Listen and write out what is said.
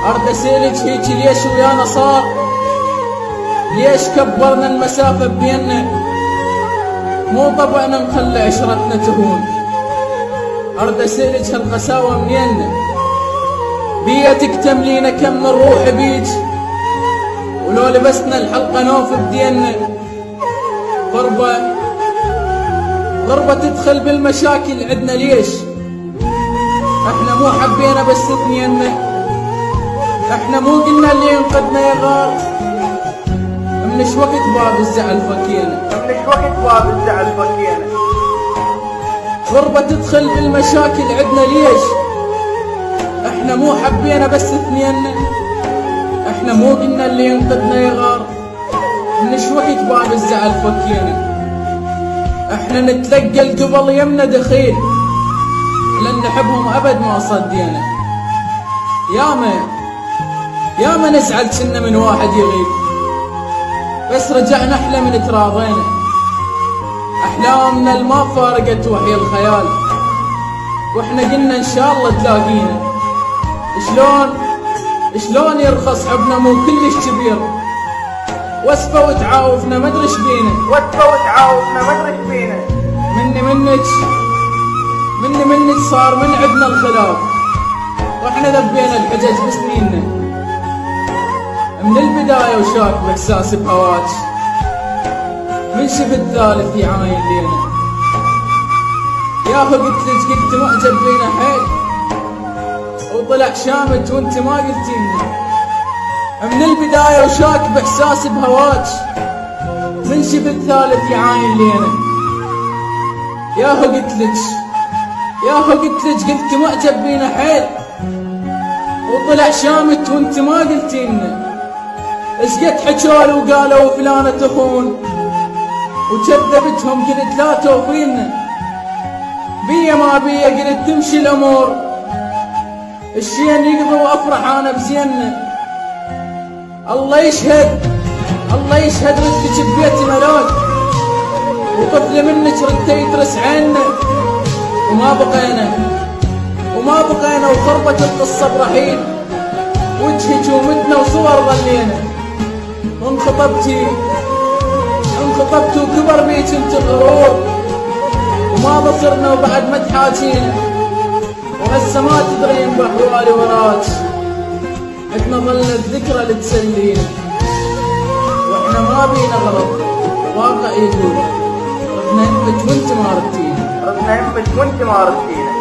ارد اسالك هيك ليش ويانا صار؟ ليش كبرنا المسافة بيننا؟ مو طبعنا نخلي عشرتنا تهون. ارد اسالك هالقساوة منين؟ بيتك تملينا كم من روح بيج، ولو لبسنا الحلقة نوف بدينا. غربة تدخل بالمشاكل عدنا ليش؟ احنا مو حبينا بس اثنينا، احنا مو قلنا اللي ينقذنا يغار. منش وقت باب الزعل فكينا، غربة تدخل بالمشاكل عدنا ليش؟ احنا مو حبينا بس اثنينا، احنا مو قلنا اللي ينقذنا يغار. منش وقت باب الزعل فكينا، احنا نتلقى القبل يمنا دخيل، لن نحبهم ابد ما صدينا. ياما نزعل كنا من واحد يغيب، بس رجعنا احلى من تراضينا. احلامنا الما فارقت وحي الخيال، واحنا قلنا ان شاء الله تلاقينا. شلون يرخص حبنا مو كلش كبير، وسفة وتعاوفنا مدري ايش بينا. مني منك صار من عدنا الخلاف، واحنا ذبينا الحجج بسنيننا. من البداية وشاك باحساسي بهواك، من شفت ثالث يعاين لينا. ياهو قلت معجب بينا حيل، وطلع شامت وانت ما قلتينا. من البداية وشاك باحساسي بهواك، من شفت ثالث يعاين لينا. ياهو قلت لك معجب بينا حيل، وطلع شامت وانت ما قلتينا. اشقد حجال وقالوا فلانة تخون، وكذبتهم قلت لا توفينا. بيا ما بيا قلت تمشي الامور، الشين يقضي وافرح انا بزيننا. الله يشهد ردك ببيت ملاك، وطفل منك رده يترس عنا. وما بقينا وخربت القصة برحيل، وجهك ومتنا وصور ظلينا. انخطبتي وكبر بيك انت غرور، وما بصرنا وبعد ما تحاجينا. وهسه ما تدرين بأحوالي وراك، عدنا ظلت الذكرى اللي تسلينا. واحنا ما بينا غلط، واقع يقول ربنا يمك وانت ما ردتينا.